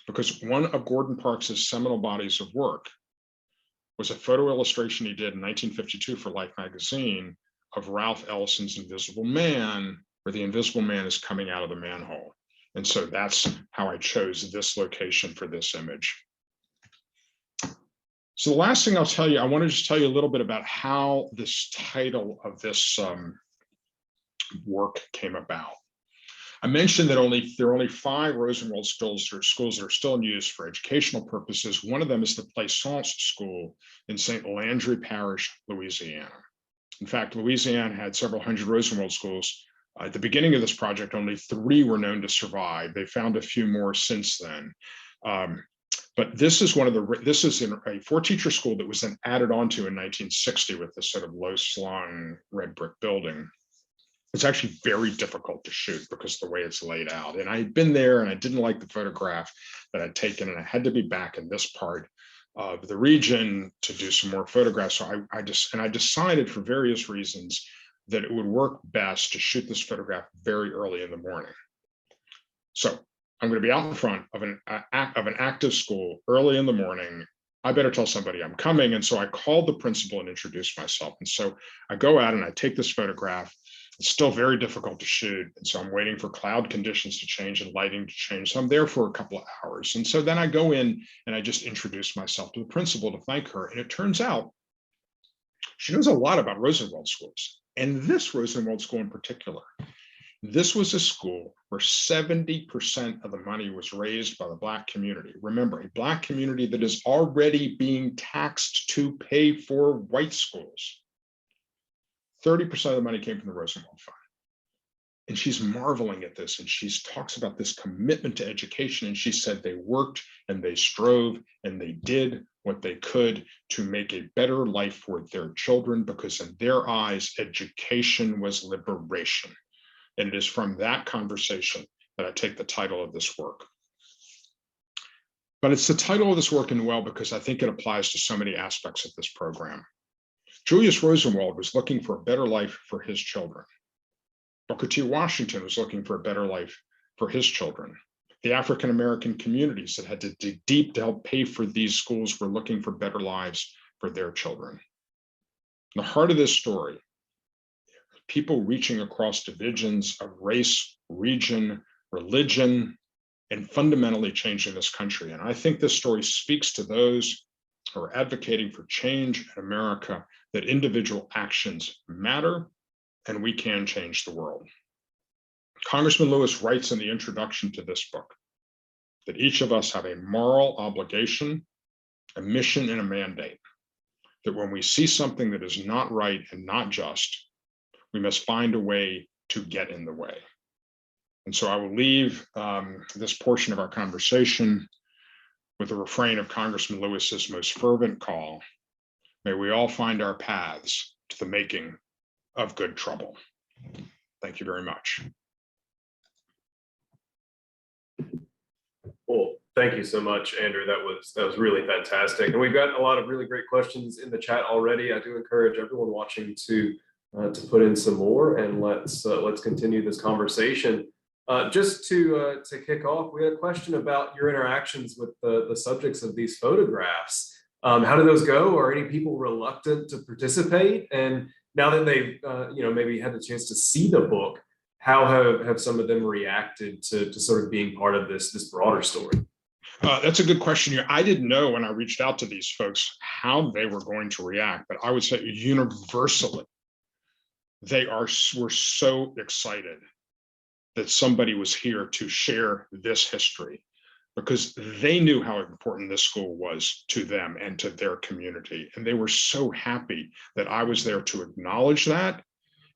because one of Gordon Parks's seminal bodies of work was a photo illustration he did in 1952 for Life magazine of Ralph Ellison's Invisible Man, where the invisible man is coming out of the manhole. And so that's how I chose this location for this image. So the last thing I'll tell you, I want to just tell you a little bit about how this title of this work came about. I mentioned that there are only 5 Rosenwald schools that are still in use for educational purposes. One of them is the Plaisance School in St. Landry Parish, Louisiana. In fact, Louisiana had several hundred Rosenwald schools. At the beginning of this project, only 3 were known to survive. They found a few more since then. But this is this is in a 4-teacher school that was then added onto in 1960 with this sort of low-slung red brick building. It's actually very difficult to shoot because of the way it's laid out. And I had been there and I didn't like the photograph that I'd taken, and I had to be back in this part of the region to do some more photographs. So I decided for various reasons that it would work best to shoot this photograph very early in the morning. So I'm going to be out in front of an active school early in the morning. I better tell somebody I'm coming. And so I called the principal and introduced myself. And so I go out and I take this photograph. It's still very difficult to shoot. And so I'm waiting for cloud conditions to change and lighting to change. So I'm there for a couple of hours. And so then I go in and I just introduce myself to the principal to thank her. And it turns out she knows a lot about Rosenwald schools, and this Rosenwald school in particular. This was a school where 70% of the money was raised by the Black community. Remember, a Black community that is already being taxed to pay for white schools. 30% of the money came from the Rosenwald Fund. And she's marveling at this, and she talks about this commitment to education. And she said they worked and they strove and they did what they could to make a better life for their children, because in their eyes, education was liberation. And it is from that conversation that I take the title of this work. But it's the title of this work in well because I think it applies to so many aspects of this program. Julius Rosenwald was looking for a better life for his children. Booker T. Washington was looking for a better life for his children. The African-American communities that had to dig deep to help pay for these schools were looking for better lives for their children. The heart of this story, people reaching across divisions of race, region, religion, and fundamentally changing this country. And I think this story speaks to those who are advocating for change in America, that individual actions matter and we can change the world. Congressman Lewis writes in the introduction to this book that each of us have a moral obligation, a mission, and a mandate, that when we see something that is not right and not just, we must find a way to get in the way. And so I will leave this portion of our conversation with the refrain of Congressman Lewis's most fervent call: may we all find our paths to the making of good trouble. Thank you very much. Well, thank you so much, Andrew. That was really fantastic. And we've got a lot of really great questions in the chat already. I do encourage everyone watching to put in some more, and let's continue this conversation. Just to kick off, we had a question about your interactions with the subjects of these photographs. How do those go? Are any people reluctant to participate? And now that they've maybe had the chance to see the book, how have some of them reacted to sort of being part of this broader story? That's a good question here. I didn't know when I reached out to these folks how they were going to react, but I would say universally, were so excited that somebody was here to share this history, because they knew how important this school was to them and to their community. And they were so happy that I was there to acknowledge that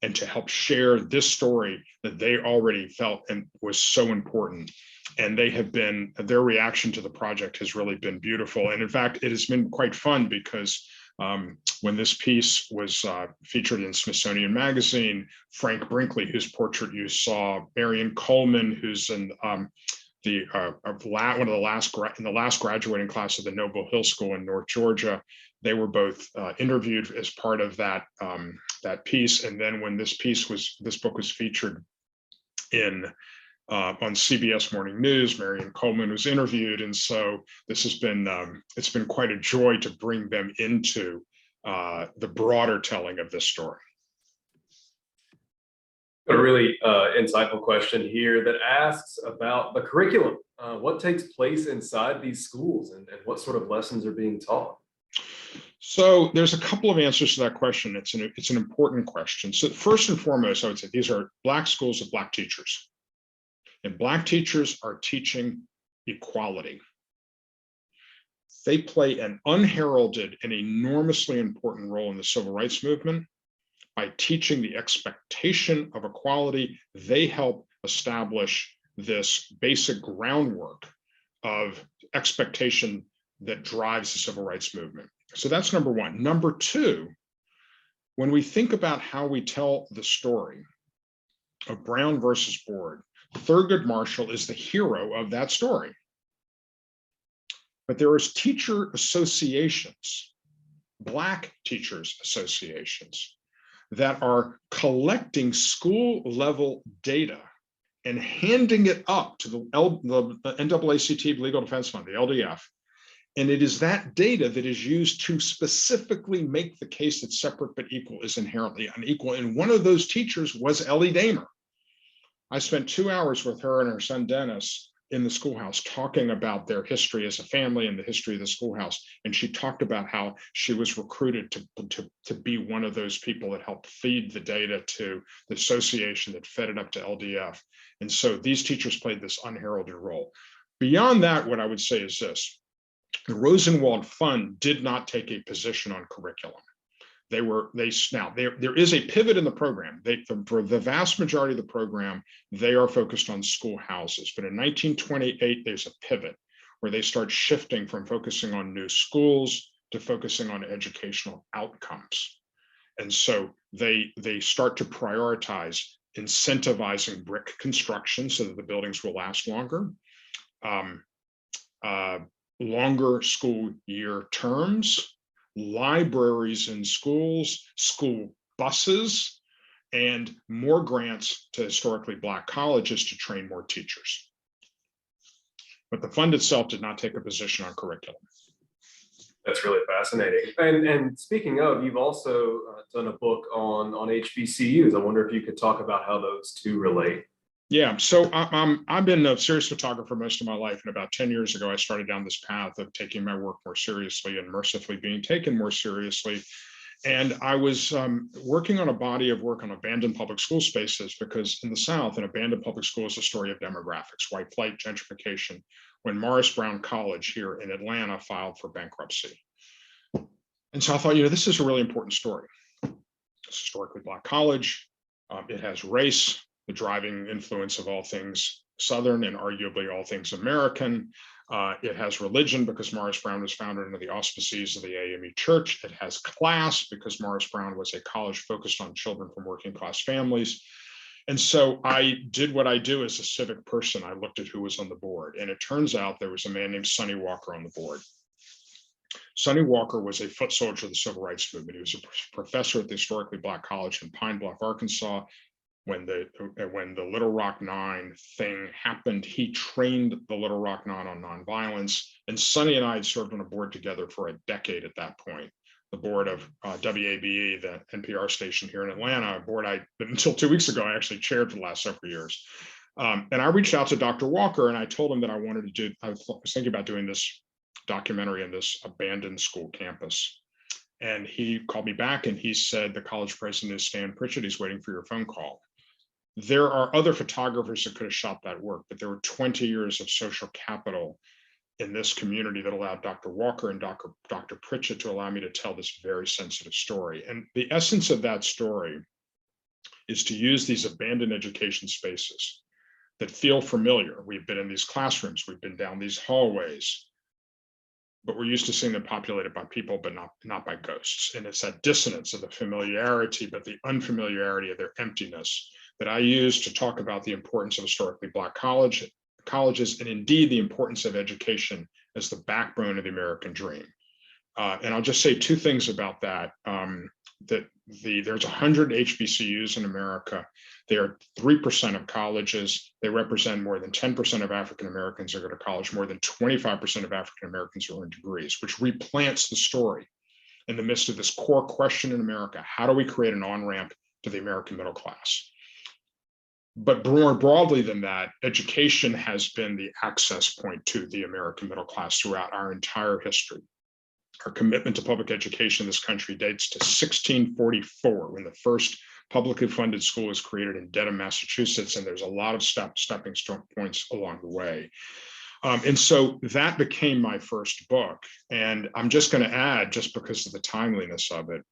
and to help share this story that they already felt and was so important. And their reaction to the project has really been beautiful. And in fact, it has been quite fun because when this piece was featured in Smithsonian Magazine, Frank Brinkley, whose portrait you saw, Marion Coleman, who's in one of the last graduating class of the Noble Hill School in North Georgia, they were both interviewed as part of that piece. And then when this book was featured on CBS Morning News, Marion Coleman was interviewed. And so this has been, it's been quite a joy to bring them into the broader telling of this story. A really insightful question here that asks about the curriculum. What takes place inside these schools and what sort of lessons are being taught? So there's a couple of answers to that question. It's an important question. So first and foremost, I would say these are Black schools with Black teachers. And Black teachers are teaching equality. They play an unheralded and enormously important role in the civil rights movement. By teaching the expectation of equality, they help establish this basic groundwork of expectation that drives the civil rights movement. So that's number one. Number two, when we think about how we tell the story of Brown versus Board, Thurgood Marshall is the hero of that story. But there is teacher associations, Black teachers associations, that are collecting school level data and handing it up to the NAACP Legal Defense Fund, the LDF. And it is that data that is used to specifically make the case that separate but equal is inherently unequal. And one of those teachers was Ellie Damer. I spent 2 hours with her and her son, Dennis, in the schoolhouse talking about their history as a family and the history of the schoolhouse. And she talked about how she was recruited to be one of those people that helped feed the data to the association that fed it up to LDF. And so these teachers played this unheralded role. Beyond that, what I would say is this: the Rosenwald Fund did not take a position on curriculum. There is a pivot in the program. For the vast majority of the program, they are focused on schoolhouses. But in 1928, there's a pivot where they start shifting from focusing on new schools to focusing on educational outcomes. And so they start to prioritize incentivizing brick construction so that the buildings will last longer, longer school year terms, libraries in schools, school buses, and more grants to historically Black colleges to train more teachers. But the fund itself did not take a position on curriculum. That's really fascinating. And speaking of, you've also done a book on HBCUs. I wonder if you could talk about how those two relate. Yeah, so I've been a serious photographer most of my life, and about 10 years ago, I started down this path of taking my work more seriously and mercifully being taken more seriously. And I was working on a body of work on abandoned public school spaces, because in the South, an abandoned public school is a story of demographics, white flight, gentrification, when Morris Brown College here in Atlanta filed for bankruptcy. And so I thought, this is a really important story. It's historically Black college. It has race, the driving influence of all things Southern and arguably all things American. It has religion because Morris Brown was founded under the auspices of the AME Church. It has class because Morris Brown was a college focused on children from working class families. And so I did what I do as a civic person. I looked at who was on the board, and it turns out there was a man named Sonny Walker on the board. Sonny Walker was a foot soldier of the civil rights movement. He was a professor at the historically Black college in Pine Bluff, Arkansas. When the Little Rock Nine thing happened, he trained the Little Rock Nine on nonviolence. And Sonny and I had served on a board together for a decade at that point. The board of WABE, the NPR station here in Atlanta, a board until 2 weeks ago, I actually chaired for the last several years. And I reached out to Dr. Walker and I told him that I was thinking about doing this documentary on this abandoned school campus. And he called me back and he said, the college president is Stan Pritchett. He's waiting for your phone call. There are other photographers that could have shot that work, but there were 20 years of social capital in this community that allowed Dr. Walker and Dr. Pritchett to allow me to tell this very sensitive story. And the essence of that story is to use these abandoned education spaces that feel familiar. We've been in these classrooms, we've been down these hallways, but we're used to seeing them populated by people, but not by ghosts. And it's that dissonance of the familiarity, but the unfamiliarity of their emptiness that I use to talk about the importance of historically Black colleges, and indeed the importance of education as the backbone of the American dream. And I'll just say two things about that. There's 100 HBCUs in America. They are 3% of colleges. They represent more than 10% of African Americans who go to college, more than 25% of African Americans who earn degrees, which replants the story in the midst of this core question in America: how do we create an on-ramp to the American middle class? But more broadly than that, education has been the access point to the American middle class throughout our entire history. Our commitment to public education in this country dates to 1644, when the first publicly funded school was created in Dedham, Massachusetts, and there's a lot of stepping stone points along the way. And so that became my first book. And I'm just going to add, just because of the timeliness of it,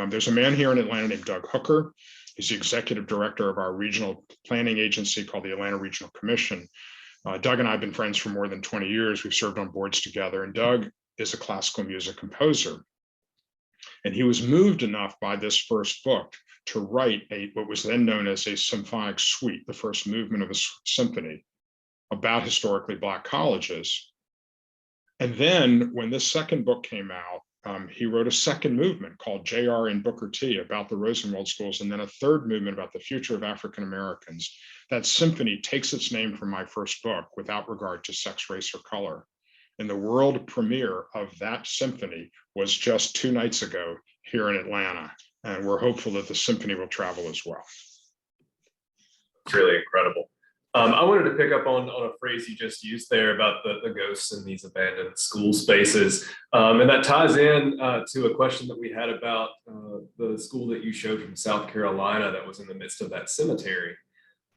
there's a man here in Atlanta named Doug Hooker. He's the executive director of our regional planning agency called the Atlanta Regional Commission. Doug and I have been friends for more than 20 years. We've served on boards together, and Doug is a classical music composer. And he was moved enough by this first book to write what was then known as a symphonic suite, the first movement of a symphony about historically Black colleges. And then when this second book came out, he wrote a second movement called J.R. and Booker T about the Rosenwald schools, and then a third movement about the future of African Americans. That symphony takes its name from my first book, without regard to sex, race, or color. And the world premiere of that symphony was just 2 nights ago here in Atlanta. And we're hopeful that the symphony will travel as well. It's really incredible. I wanted to pick up on a phrase you just used there about the ghosts in these abandoned school spaces. And that ties in to a question that we had about the school that you showed from South Carolina that was in the midst of that cemetery.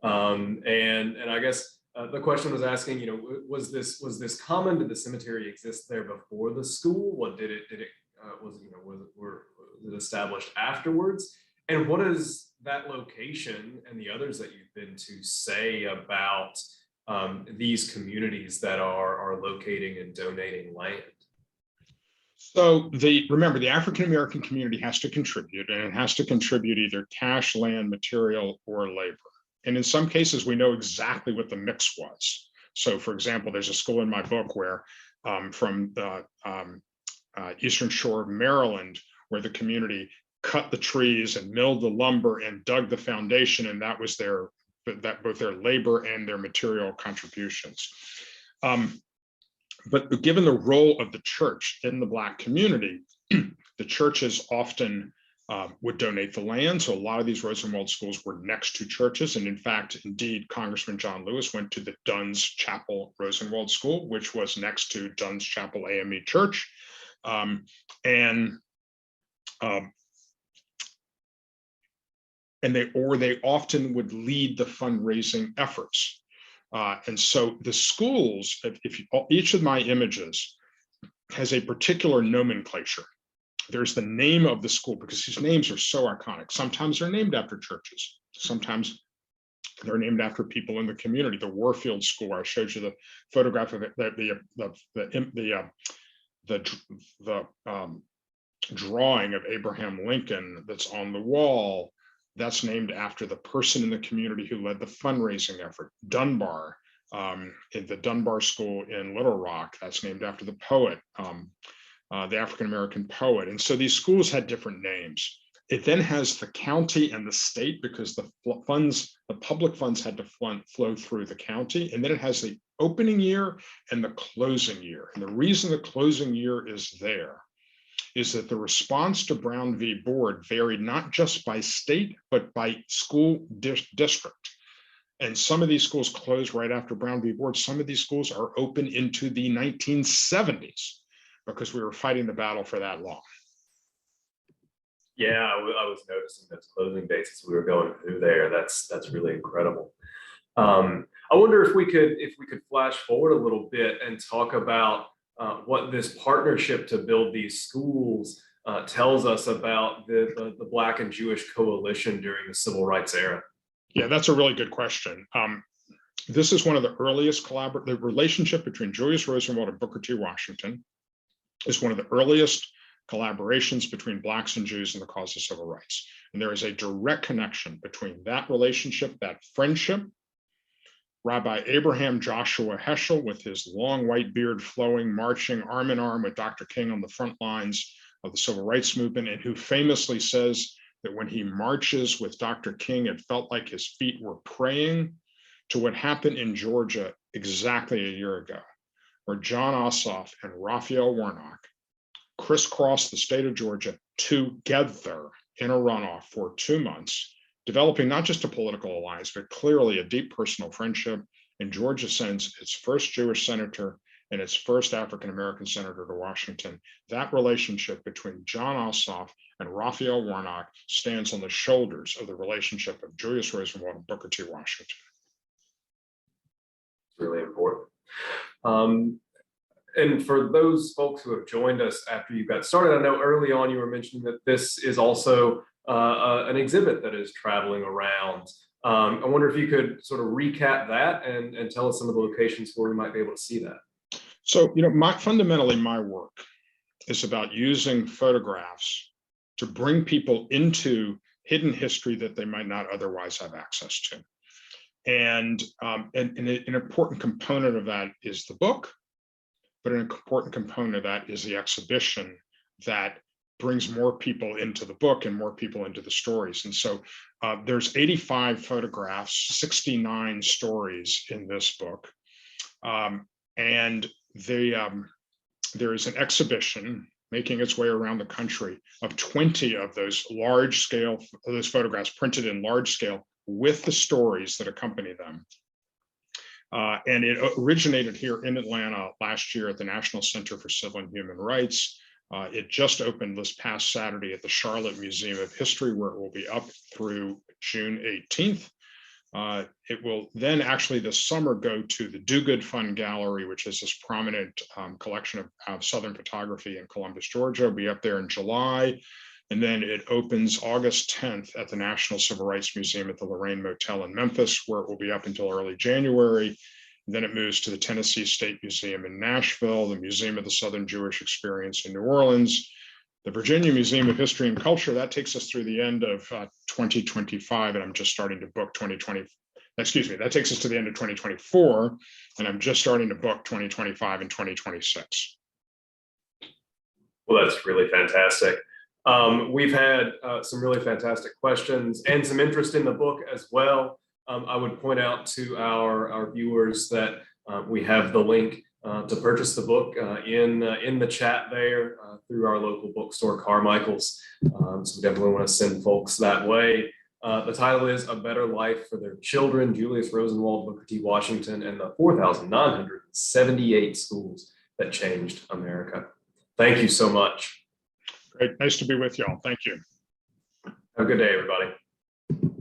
And I guess the question was asking, was this common? Did the cemetery exist there before the school? What did it was it established afterwards? And what does that location and the others that you've been to say about these communities that are locating and donating land? So remember, the African American community has to contribute, and it has to contribute either cash, land, material, or labor. And in some cases, we know exactly what the mix was. So for example, there's a school in my book where from the Eastern Shore of Maryland, where the community cut the trees and milled the lumber and dug the foundation, and that was both their labor and their material contributions. But given the role of the church in the Black community, the churches often would donate the land. So a lot of these Rosenwald schools were next to churches. And in fact, indeed, Congressman John Lewis went to the Dunn's Chapel Rosenwald School, which was next to Dunn's Chapel AME Church. And they often would lead the fundraising efforts. And so the schools, each of my images has a particular nomenclature. There's the name of the school, because these names are so iconic. Sometimes they're named after churches. Sometimes they're named after people in the community. The Warfield School, I showed you the photograph of it, the drawing of Abraham Lincoln that's on the wall. That's named after the person in the community who led the fundraising effort. Dunbar, in the Dunbar School in Little Rock, that's named after the poet, the African-American poet. And so these schools had different names. It then has the county and the state, because the public funds had to flow through the county. And then it has the opening year and the closing year. And the reason the closing year is there is that the response to Brown v. Board varied not just by state, but by school district. And some of these schools closed right after Brown v. Board. Some of these schools are open into the 1970s because we were fighting the battle for that long. Yeah, I was noticing those closing dates as we were going through there. That's really incredible. I wonder if we could flash forward a little bit and talk about what this partnership to build these schools tells us about the Black and Jewish coalition during the Civil Rights era. Yeah, that's a really good question. This is one of the earliest the relationship between Julius Rosenwald and Booker T. Washington is one of the earliest collaborations between Blacks and Jews in the cause of civil rights. And there is a direct connection between that relationship, that friendship. Rabbi Abraham Joshua Heschel, with his long white beard flowing, marching arm in arm with Dr. King on the front lines of the civil rights movement, and who famously says that when he marches with Dr. King, it felt like his feet were praying, to what happened in Georgia exactly a year ago, where John Ossoff and Raphael Warnock crisscrossed the state of Georgia together in a runoff for 2 months, developing not just a political alliance, but clearly a deep personal friendship. And Georgia sends its first Jewish senator and its first African-American senator to Washington. That relationship between John Ossoff and Raphael Warnock stands on the shoulders of the relationship of Julius Rosenwald and Booker T. Washington. It's really important. And for those folks who have joined us after you got started, I know early on you were mentioning that this is also an exhibit that is traveling around. I wonder if you could sort of recap that and tell us some of the locations where we might be able to see that. So, fundamentally, my work is about using photographs to bring people into hidden history that they might not otherwise have access to. And an important component of that is the book, but an important component of that is the exhibition that brings more people into the book and more people into the stories. And so there's 85 photographs, 69 stories in this book. And there is an exhibition making its way around the country of 20 of those those photographs printed in large scale with the stories that accompany them. And it originated here in Atlanta last year at the National Center for Civil and Human Rights. It just opened this past Saturday at the Charlotte Museum of History, where it will be up through June 18th. It will then actually this summer go to the Do Good Fund Gallery, which is this prominent collection of Southern photography in Columbus, Georgia. It'll be up there in July. And then it opens August 10th at the National Civil Rights Museum at the Lorraine Motel in Memphis, where it will be up until early January. And then it moves to the Tennessee State Museum in Nashville, the Museum of the Southern Jewish Experience in New Orleans, the Virginia Museum of History and Culture. That takes us through the end of 2025, and I'm just starting to book 2020. Excuse me, that takes us to the end of 2024, and I'm just starting to book 2025 and 2026. Well, that's really fantastic. We've had some really fantastic questions and some interest in the book as well. I would point out to our viewers that we have the link to purchase the book in the chat there through our local bookstore, Carmichael's. So we definitely want to send folks that way. The title is A Better Life for Their Children, Julius Rosenwald, Booker T. Washington, and the 4,978 Schools That Changed America. Thank you so much. Great. Nice to be with y'all. Thank you. Have a good day, everybody.